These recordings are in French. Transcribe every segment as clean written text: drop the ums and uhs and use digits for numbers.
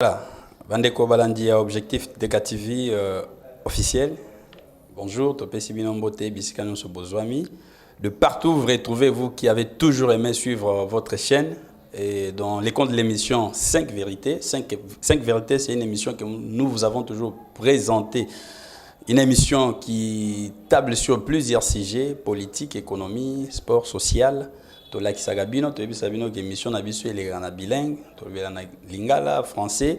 Voilà, Bandeko Balandi a objectif de TV officiel. Bonjour, Topé Sibinombote, Bisikano Sobozwami. De partout, vous retrouvez, vous qui avez toujours aimé suivre votre chaîne. Et dans les comptes de l'émission 5 vérités. 5 vérités, c'est une émission que nous vous avons toujours présentée. Une émission qui table sur plusieurs sujets, politique, économie, sport, social. Tolaki Sagabino, Tobi Sabino, qui émission na bisu les grands bilingues, Tobi na lingala, français.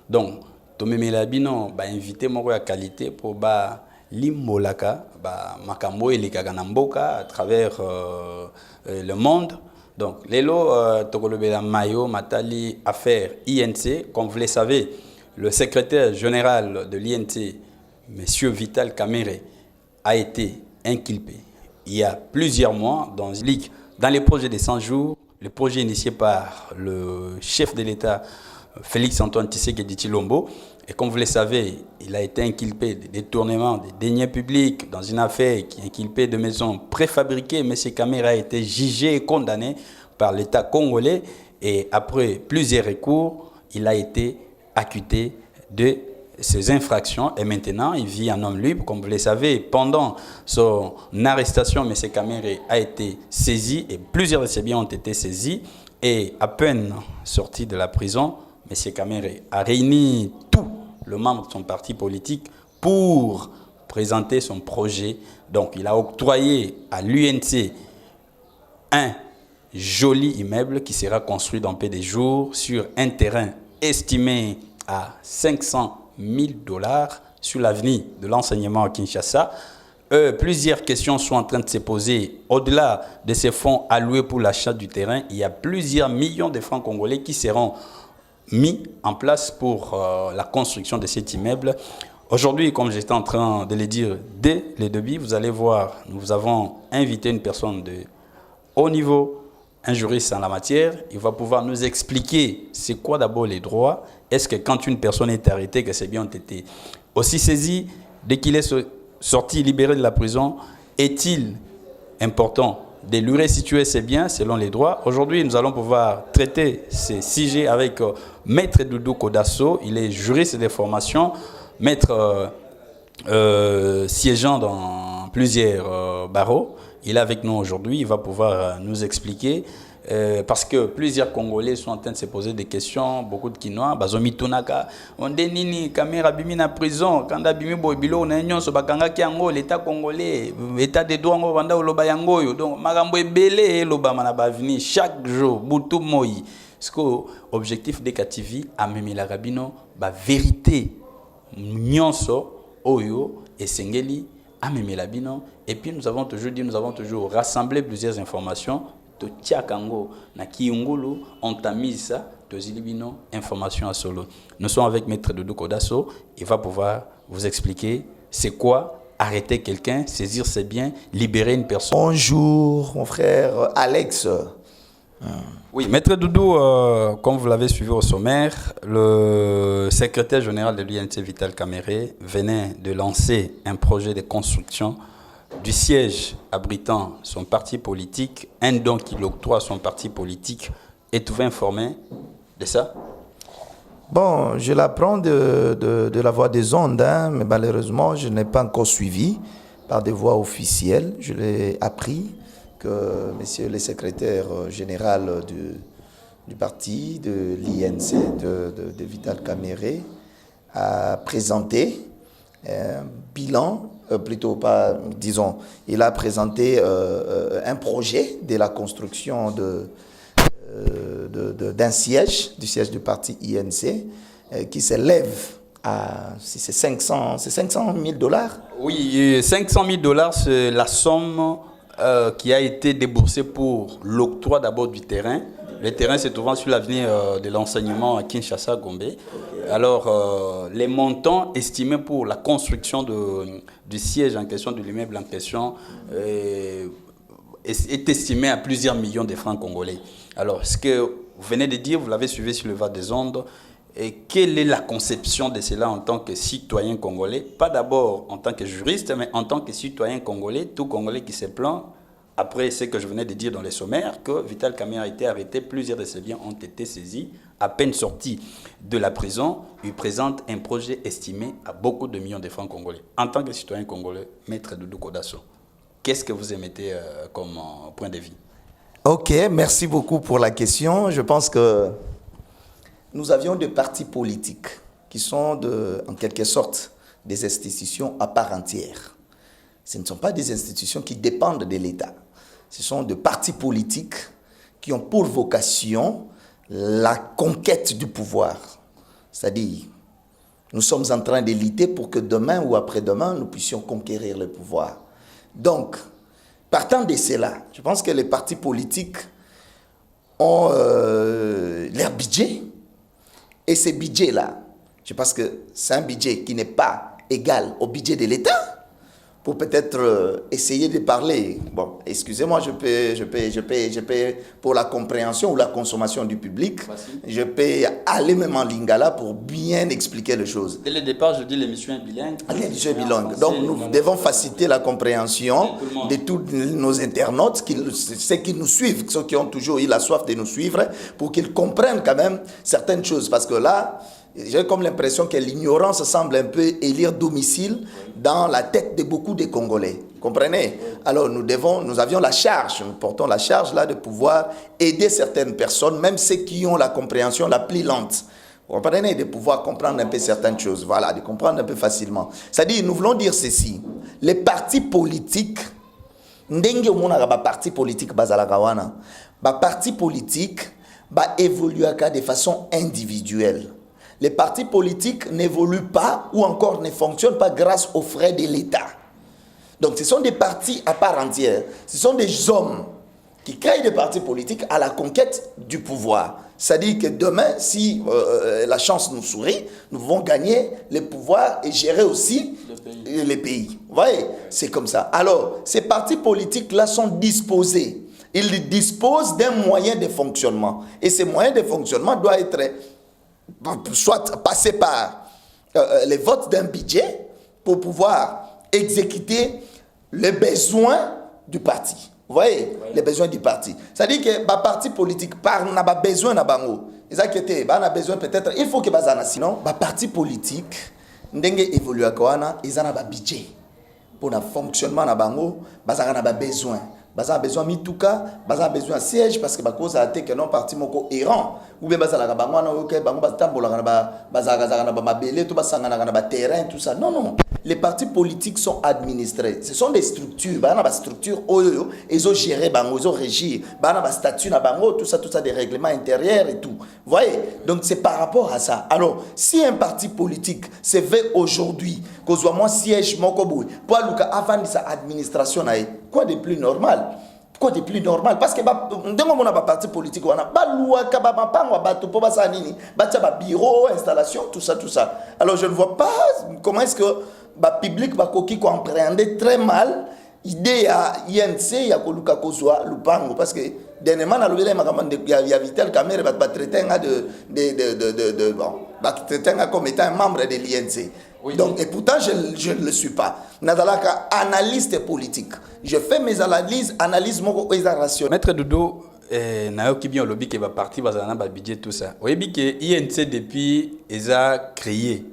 Donc, Tomé Melabino, bah invité mon à qualité pour bah limolaka, bah makambo et les kaganamboka à travers le monde. Donc, Lelo, Tokolobela Mayo, Matali, affaire INC, comme vous le savez, le secrétaire général de l'INC, Monsieur Vital Kamerhe, a été inculpé il y a plusieurs mois dans les projets des 100 jours, le projet initié par le chef de l'État, Félix-Antoine Tshisekedi Tshilombo. Et comme vous le savez, il a été inculpé de détournement des deniers publics dans une affaire qui est inculpée de maisons préfabriquées. M. Kamerhe a été jugé et condamné par l'État congolais. Et après plusieurs recours, il a été acquitté de ces infractions et maintenant il vit un homme libre. Comme vous le savez, pendant son arrestation, M. Kamerhe a été saisi et plusieurs de ses biens ont été saisis. Et à peine sorti de la prison, M. Kamerhe a réuni tous les membres de son parti politique pour présenter son projet. Donc il a octroyé à l'UNC un joli immeuble qui sera construit dans peu de jours sur un terrain estimé à 500 000 $ sur l'avenir de l'enseignement à Kinshasa. Plusieurs questions sont en train de se poser. Au-delà de ces fonds alloués pour l'achat du terrain, il y a plusieurs millions de francs congolais qui seront mis en place pour la construction de cet immeuble. Aujourd'hui, comme j'étais en train de le dire dès le début, vous allez voir, nous avons invité une personne de haut niveau, un juriste en la matière. Il va pouvoir nous expliquer c'est quoi d'abord les droits. Est-ce que quand une personne est arrêtée, que ses biens ont été aussi saisis, dès qu'il est sorti, libéré de la prison, est-il important de lui restituer ses biens selon les droits? Aujourd'hui, nous allons pouvoir traiter ces sujets avec Maître Doudou Kodasso. Il est juriste de formation, maître siégeant dans plusieurs barreaux. Il est avec nous aujourd'hui, il va pouvoir nous expliquer parce que plusieurs Congolais sont en train de se poser des questions, beaucoup de Kinois, Bazomi Tonaka, on dit nini Kamerhe bimi na prison, quand bimi boybilo na nyonso bakanga kiango l'état congolais, état de droit ngo banda oloba yango. Donc magambo ebele loba mana bavini chaque jour butu moi. Ce que objectif de KTV amemela rabino ba vérité nyonso oyo esengeli amemela bino. Et puis nous avons toujours dit, nous avons toujours rassemblé plusieurs informations. To Tchakango, na Kiungulu, on t'a mis ça, to Zilibino, information à solo. Nous sommes avec Maître Doudou Kodasso, il va pouvoir vous expliquer c'est quoi arrêter quelqu'un, saisir ses biens, libérer une personne. Bonjour, mon frère Alex. Oui, Maître Doudou, comme vous l'avez suivi au sommaire, le secrétaire général de l'UNC Vital Kamerhe venait de lancer un projet de construction du siège abritant son parti politique, un don qu'il octroie à son parti politique. Êtes-vous informé de ça? Bon, je l'apprends de la voix des ondes, hein, mais malheureusement, je n'ai pas encore suivi par des voies officielles. Je l'ai appris que monsieur le secrétaire général du parti, de l'INC, de Vital Kamerhe, a présenté un bilan, plutôt pas, disons, il a présenté un projet de la construction d'un siège, du siège du parti INC, qui s'élève à 500 000 $. Oui, 500 000 $, c'est la somme qui a été déboursée pour l'octroi d'abord du terrain. Le terrain se trouvant sur l'avenir de l'enseignement à Kinshasa-Gombe. Alors, les montants estimés pour la construction du siège en question, de l'immeuble en question, est estimé à plusieurs millions de francs congolais. Alors, ce que vous venez de dire, vous l'avez suivi sur le voie des ondes, et quelle est la conception de cela en tant que citoyen congolais? Pas d'abord en tant que juriste, mais en tant que citoyen congolais, tout Congolais qui se plaint après ce que je venais de dire dans les sommaires, que Vital Kamerhe a été arrêté, plusieurs de ses biens ont été saisis. À peine sorti de la prison, il présente un projet estimé à beaucoup de millions de francs congolais. En tant que citoyen congolais, Maître Doudou Kodasso, qu'est-ce que vous émettez comme point de vue? Ok, merci beaucoup pour la question. Je pense que nous avions des partis politiques qui sont en quelque sorte des institutions à part entière. Ce ne sont pas des institutions qui dépendent de l'État. Ce sont des partis politiques qui ont pour vocation la conquête du pouvoir. C'est-à-dire, nous sommes en train de lutter pour que demain ou après-demain, nous puissions conquérir le pouvoir. Donc, partant de cela, je pense que les partis politiques ont leur budget. Et ce budget-là, je pense que c'est un budget qui n'est pas égal au budget de l'État. Pour peut-être essayer de parler. Bon, excusez-moi, je peux, pour la compréhension ou la consommation du public, je peux aller même en lingala pour bien expliquer les choses. Dès le départ, je dis l'émission est bilingue. L'émission est bilingue. Donc, nous devons faciliter la compréhension de tous nos internautes, ceux qui nous suivent, ceux qui ont toujours eu la soif de nous suivre, pour qu'ils comprennent quand même certaines choses. Parce que là, j'ai comme l'impression que l'ignorance semble un peu élire domicile dans la tête de beaucoup de Congolais. Comprenez? Alors nous avions la charge, nous portons la charge là de pouvoir aider certaines personnes, même ceux qui ont la compréhension la plus lente. Vous comprenez? De pouvoir comprendre un peu certaines choses. Voilà, de comprendre un peu facilement. C'est-à-dire, nous voulons dire ceci. Les partis politiques, ndenge omona ba parti politique bazalaka wana, ba parti politique ba évoluer de façon individuelle. Les partis politiques n'évoluent pas ou encore ne fonctionnent pas grâce aux frais de l'État. Donc ce sont des partis à part entière. Ce sont des hommes qui créent des partis politiques à la conquête du pouvoir. C'est-à-dire que demain, si la chance nous sourit, nous pouvons gagner le pouvoir et gérer aussi les pays. Vous voyez, c'est comme ça. Alors, ces partis politiques-là sont disposés. Ils disposent d'un moyen de fonctionnement. Et ce moyen de fonctionnement doit être soit passer par les votes d'un budget pour pouvoir exécuter les besoins du parti. Vous voyez, les besoins du parti. C'est-à-dire que le parti politique n'a pas besoin de bango. Ils ont besoin peut-être, il faut que bazana sinon, le parti politique, ndenge évolue ils ont un budget pour le fonctionnement de bango, bazana a besoin. Baza a besoin de mitouka, baza a besoin de siège parce que cause a été que non parti moko errant ou bien baza la bangwana ok bango batambola na baza na mabele tout basanga na terrain tout ça. Non, les partis politiques sont administrés. Ce sont des structures, bana ba structure oyo ils ont géré bango, ils ont régi, bana ba statut na bango tout ça des règlements intérieurs et tout. Vous voyez? Donc c'est par rapport à ça. Alors, si un parti politique se fait aujourd'hui qu'on soit moins siège moko boui pour luka avant sa administration quoi de plus normal? Quoi de plus normal? Parce que ndenge mona ba parti politique wana ba loi ka ba mapango ba to po ba sa nini ba tia ba bureau installation tout ça. Alors je ne vois pas comment est-ce que ba public ba koki ko appréhender très mal idée à INC ya koluka kozwa lupango parce que dernièrement na lobele makamande ya Vital Kamerhe ba traiter bon ba traiter comme étant un membre de l'INC. Oui, donc, et pourtant, je ne le suis pas. Je suis analyste politique. Je fais mes analyses mon rationnel. Maître Doudou, nayoki bien lobby qui va partir bazana ba budget tout ça. Oui, bi que INC depuis a créé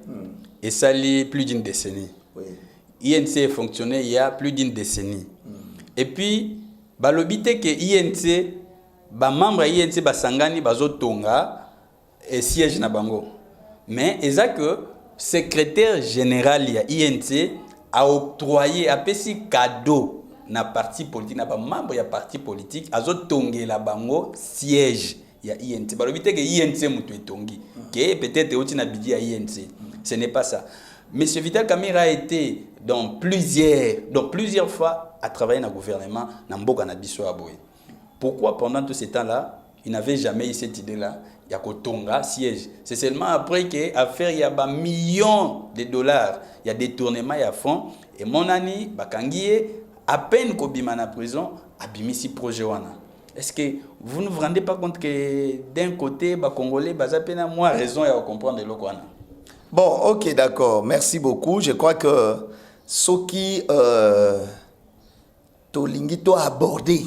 et ça lit plus d'une décennie. Oui. INC fonctionnait il y a plus d'une décennie. Et puis ba lobby que INC ba membre INC ba sangani bazo tonga et siège na bango. Mais eza que secrétaire général ya INC a octroyé a pesi cadeau na parti politique na ba membre ya parti politique azo tongela bango siège ya INC. Balobi te que INC mutu etongi que peut-être oti na budget ya INC. Ce n'est pas ça. Monsieur Vital Kamerhe a été dans plusieurs fois à travailler dans le gouvernement na mboka na biso aboye. Pourquoi pendant tout ce temps-là, il n'avait jamais eu cette idée-là? Il y a Kotonga siège. C'est seulement après que affaire il y a des millions de dollars, il y a détournement, il y a fonds. Et mon ami Bakangie, à peine qu'on bima na prison, a bimisi projet wana. Est-ce que vous ne vous rendez pas compte que d'un côté, les Congolais, ils ont moins raison à comprendre le wana? Bon, ok, d'accord. Merci beaucoup. Je crois que ceux qui tolingi to aborder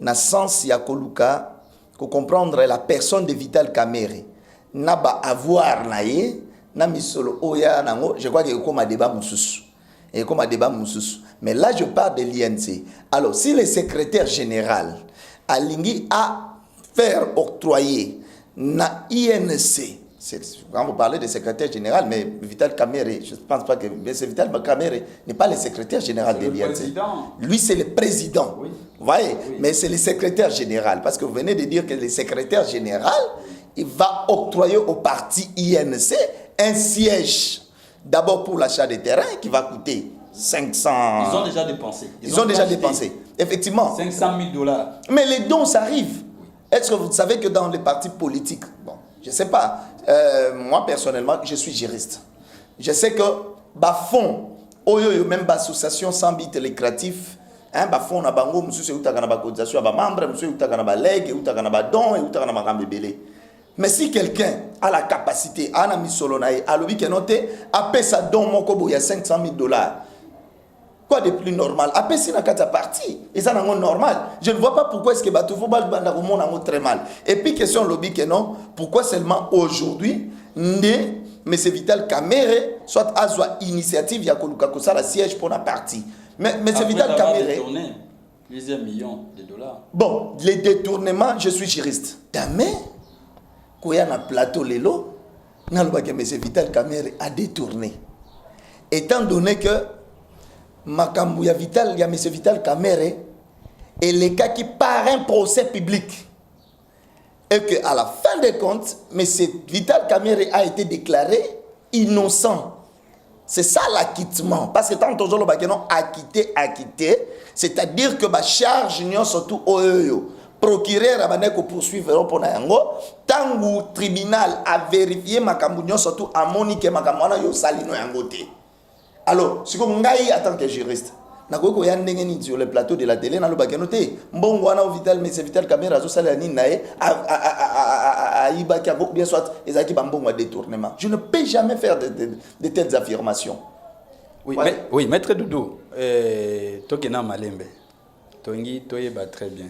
na sens ya koluka ko comprendre la personne de Vital Kamerhe na ba avoir na ye na misolo oya nango. Je crois que comme débat mususu et comme débat mususu, mais là je parle de l'INC. Alors si le secrétaire général alingi a faire octroyer na INC, quand vous parlez de secrétaire général, mais Vital Kamerhe, je ne pense pas que Vital Kamerhe n'est pas le secrétaire général de l'INC. Lui, c'est le président. Oui. Vous voyez, oui. Mais c'est le secrétaire général. Parce que vous venez de dire que le secrétaire général, il va octroyer au parti INC un siège. D'abord pour l'achat des terrains qui va coûter 500... Ils ont déjà dépensé. Ils ont déjà dépensé. Effectivement. 500 000 $. Mais les dons, ça arrive. Est-ce que vous savez que dans les partis politiques, bon, je ne sais pas, moi personnellement, je suis juriste. Je sais que, fond, même l'association sans but lucratif, fond, na bango, monsieur, c'est où tu as une cotisation à membre, monsieur, où tu as une legs, où tu as un don, où tu as un rambébélé. Mais si quelqu'un a la capacité, a un misolonaï, a l'objet qui est noté, a payé sa don, mon kobo, il y a 500 000 $. Quoi de plus normal? Après, c'est une partie. Et ça, c'est normal. Je ne vois pas pourquoi est-ce que Batoufou Balbanda très mal. Et puis, question lobby que non, pourquoi seulement aujourd'hui, né, mais c'est Vital Kamerhe, soit à soit initiative, il y a Koluka la siège pour la partie. Mais c'est Vital Kamerhe. Plusieurs millions de dollars. Bon, les détournements, je suis juriste. Damé, quand il y a un plateau, l'élo, mais c'est Vital Kamerhe a détourné. Étant donné que Makambu ya Vital, ya M. Vital Kamerhe, et les cas qui par un procès public. Et qu'à la fin des comptes, M. Vital Kamerhe a été déclaré innocent. C'est ça l'acquittement. Parce que tant que nous avons acquitté, c'est-à-dire que ma charge n'est surtout au procureur a poursuivre pour Nayango. Tant que le tribunal a vérifié Makambu surtout à Monique Makamwana yo salino yangote. Alors, si vous avez en tant que juriste, vous avez sur le plateau de la télé, vous avez Vital, mais c'est Vital Kamerhe, détournement. Je ne peux jamais faire de telles affirmations. Oui, voilà. Oui, maître Doudou, Tokena Malembe, Tongi, Toyeba très bien.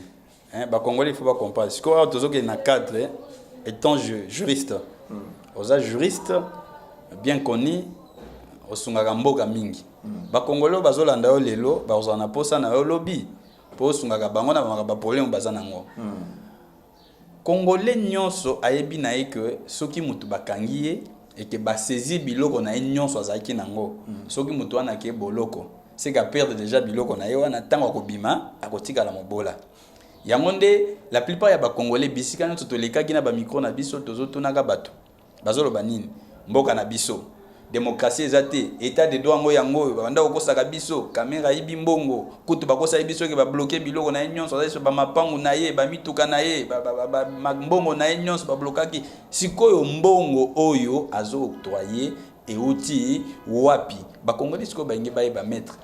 Les Congolais, il ne faut pas comprendre. Si vous avez un cadre, étant juriste, vous êtes juriste, bien connu, osungaka mboka mingi bakongolo bazolanda yo lelo bazana posa na yo lobby po osungaka bango na ba problème bazana ngo Congolais nyonso ayebi na que soki mutu bakangi ye et que ba saisir biloko na nyonso azaki nango soki mutu ana ke boloko c'est qu'à perdre déjà biloko na yo na tango ko bima akotika la mobola yango nde la plupart ya ba Congolais bisika nyonso to lekaki na ba micro na biso tozo tunaka bato bazolo banini mboka na biso démocratie ezate état de droit ngo yango banda okosaka biso caméra yibi mbongo kutu bakosa biso ke ba bloquer biloko na nyonso ça ba mapangu na ye ba mituka na ye ba mbongo na nyonso ba blokaki sikoyo mbongo oyo azo octroyer et outil wapi ba congolais sikoyo ba ngi ba mettre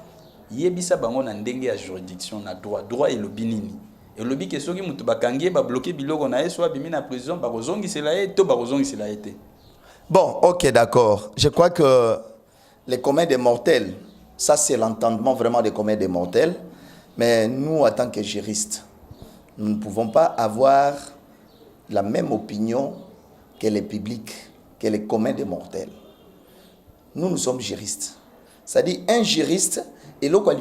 yebisa bango na ndenge ya juridiction na droit et lobinini et lobi ke soki mutu bakangi ba bloquer biloko na ye soit bimi na prison ba kozongi cela ye to ba kozongi cela été. Bon, ok, d'accord. Je crois que les communs des mortels, ça c'est l'entendement vraiment des communs des mortels. Mais nous, en tant que juristes, nous ne pouvons pas avoir la même opinion que les publics, que les communs des mortels. Nous sommes juristes. C'est-à-dire, un juriste, et l'autre,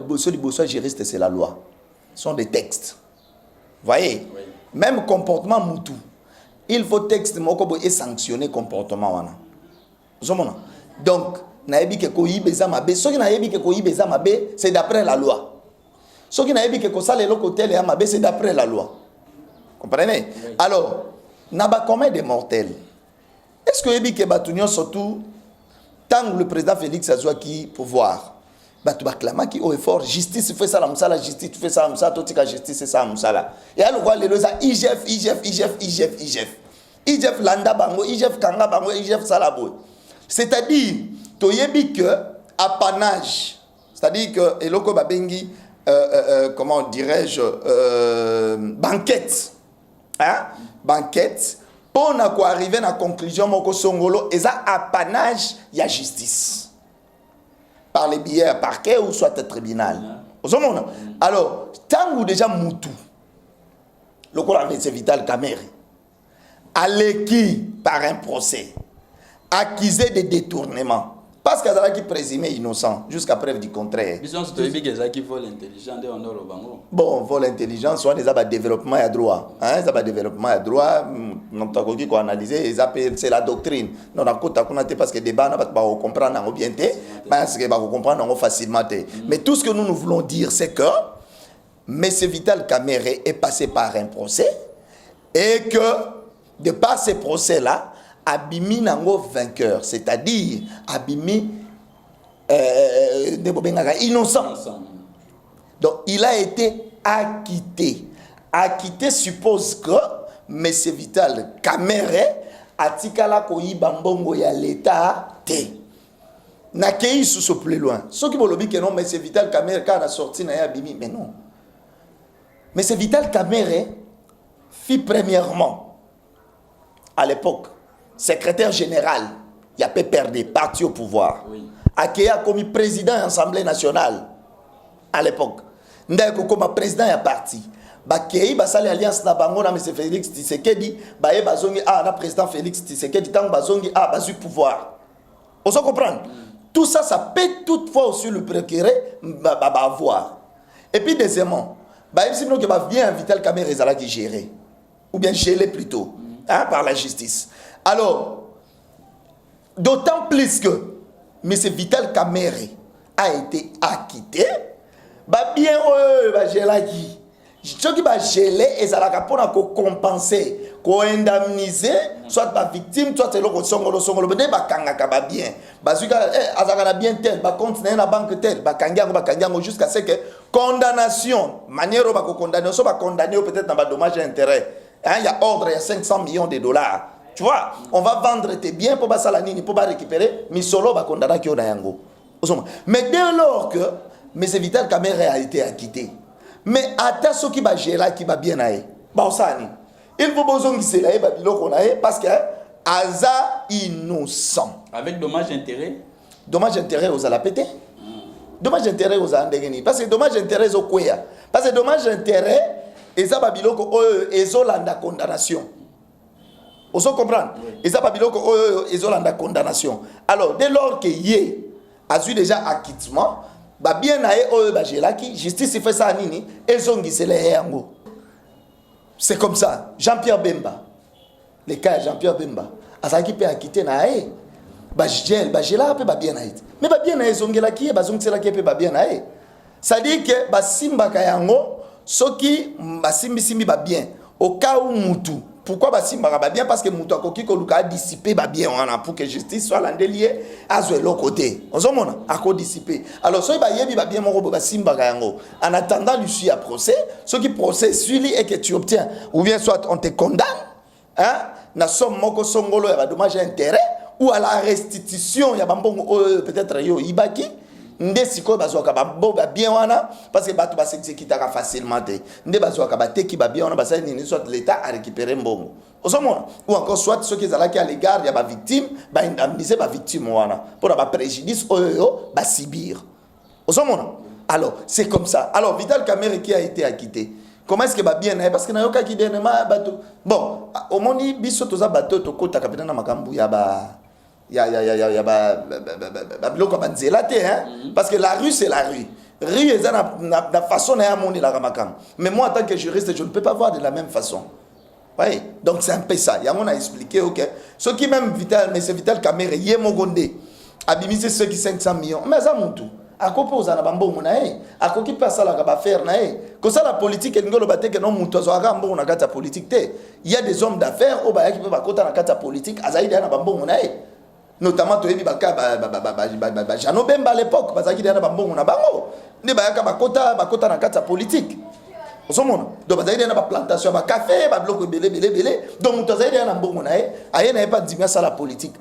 juriste, c'est la loi. Ce sont des textes. Vous voyez? Oui. Même comportement moutou. Il faut texte et sanctionner comportement. Donc, c'est d'après la loi. Ce qui c'est d'après la loi. Comprenez? Oui. Alors, naba commun des mortels. Est-ce que surtout tant le président Félix Azouaki qui pouvoir batu baklama qui au effort justice fait ça la musala justice fait ça musala totika justice c'est ça musala et alors quoi les IGF landa bango IGF kanga bango IGF salabo c'est-à-dire toyebi que apanage c'est-à-dire que eloko babengi comment dirais-je banquette hein banquette pour na ko arriver à la conclusion moko songolo eza apanage ya justice par les billets à parquet ou soit tribunal. Alors, tant que déjà Moutou, le corps avec Vital Kamerhe, qui par un procès, accusé de détournement, parce qu'il a qui présumé innocent, jusqu'à preuve du contraire. Bon, vol intelligent, soit des développement à droit. Hein, ça va développement à droit, on analyser, c'est la doctrine. Non, parce que les débats, on comprend bien, parce que on comprend facilement. Mais tout ce que nous voulons dire, c'est que M. Vital Kamerhe est passé par un procès et que de par ces procès-là, Abimi Nango vainqueur, c'est-à-dire Abimi innocent. Donc il a été acquitté. Acquitté suppose que M. Vital Kamerhe a tikala koyiba mbongo ya l'État te. Nakei sous plus loin. Ceux qui veulent dire que non, M. Vital Kamerhe quand a sorti na Abimi, mais non. M. Vital Kamerhe fit premièrement à l'époque secrétaire général, il y a PPRD, parti au pouvoir. Oui. Akeya comme président de l'Assemblée nationale à l'époque. Ndeko comme président de parti. Bakei basali alliance na bango na M. Félix Tshisekedi, baye bazongi na président Félix Tshisekedi tant bazongi bazu pouvoir. On se comprend. Tout ça ça peut toutefois aussi le procureur avoir. Et puis deuxièmement, baye si que ba bien Vital Kamerhe ezala qui gérer ou bien gelé plutôt par la justice. Alors, d'autant plus que M. Vital Kamerhe a été acquitté, bien gelaki. Ce qui va geler et ça va compenser, indemniser, soit la victime, soit le songolo, mais kanga bien. Azagana bien tel, compte na banque tel, kangango jusqu'à ce que condamnation, manière de condamner, soit condamné peut-être dans dommage et intérêt. Il y a ordre, il y a 500 millions de dollars. Tu vois, on va vendre tes biens pour Basalanini, pour récupérer, mais solo va condamner qui a yango. Mais dès lors que M. Vital Kamerhe a été acquitté, mais à ce qui va gérer, qui va bien aller, il faut besoin de cela, parce que Aza innocent. Avec dommage intérêt. Dommage intérêt aux alapétés. Dommage intérêt aux andégénis. Parce que dommage intérêt aux quoi. Parce que dommage intérêt. Et ça, Babiloko, la condamnation. On se comprend. Et ça, Babiloko, la condamnation. Alors, dès lors que Yé a eu déjà acquittement, bien qui justice fait ça à Nini, c'est comme ça. Jean-Pierre Bemba, le cas de Jean-Pierre Bemba, à qui peut acquitter Nae, Bajela peut bien naït. Mais bien naït, Zongelaki, Bazongselaki peut bien naït. Ça dit que Simba Kayango, ce qui simbi va bien au cas où Moutou pourquoi Simba va bien parce que Moutou a dissipé va bien pour que justice soit l'endelier à l'autre côté on s'en mona a dissipé alors ce qui va bien mon robot Simba en attendant l'issue à procès ce qui procès suivi et que tu obtiens ou bien soit on te condamne hein na somme moko songolo ya dommage intérêt ou à la restitution ya bambongo peut-être yo ibaki ndé siko bazoka ba bien wana parce que bato basekita facilement te ndé bazoka ba te ki ba bien wana ba ça ni soit l'état a récupérer mbongo osomona ou encore soit ceux qui zalaki à l'égard ya ba victime ba indemniser ba victime wana pour ba préjudice oyo ba subir osomona alors c'est comme ça alors Vital Kamerhe qui a été acquitté comment est-ce que ba bien parce que na yoka ki denema bato bon au moni biso toza bato to kota kapena na makambu ya ba parce que la rue c'est la rue. Rue est la façon mais moi en tant que juriste je ne peux pas voir de la même façon. Oui, donc c'est un peu ça. Il y a mon a expliqué ok. Ce qui même Vital, mais c'est Vital Kamerhe yé mogonde. Abimisé ceux qui 500 millions. Mais ça monte tout. À quoi pose na bambo munae? À quoi qui passe la gaba faire nae? Comme ça la politique est ngolo baté que non muto zo aga mbo na kata politique té. Il y a des hommes d'affaires au ba qui peuvent kota na kata politique azaïdi na bambo munae. Notamment toyebi baka Jano Bemba à l'époque parce qu'il y a bambongo na bango ne bayaka bakota na kata politique osomona donc bazali na ba plantation ba café ba bloc belé donc mutazali na mbongo na aye na pas dimia ça la politique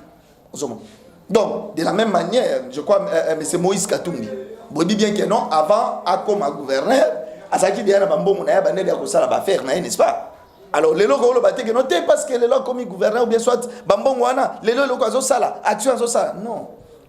osomona donc de la même manière je crois monsieur Moïse Katumbi bobi bien que non avant à comme gouverneur azaki dia na bambongo na ba nele ya ko sala ba faire na n'est-ce pas. Alors, les locaux le battent que non, parce que les locaux comme gouverneur ou bien soit Bambongwana, les locaux à Zosala, action à Zosala. Non.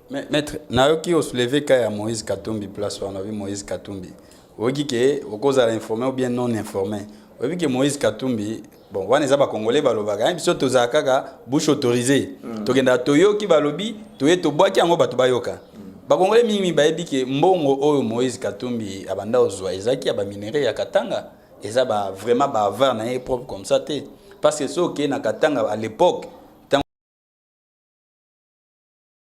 Mais maître, Naoki a soulevé qu'il y a Moïse Katumbi, place où on a vu Moïse Katumbi. oki ke okozala informé ou bien non informé. Oki ke Moïse Katumbi bon wana eza ba congolais balobaka biso tozala kaka bouche autorisée. Tokenda toyoki balobi toye tobwaki yango bato bayoka. Ba congolais mingi bayebi ke mbongo oyo Moïse Katumbi abanda ozwa ezaki ya ba minerais ya Katanga eza ba vraiment ba avoir na propre comme ça té parce que ce qui na Katanga à l'époque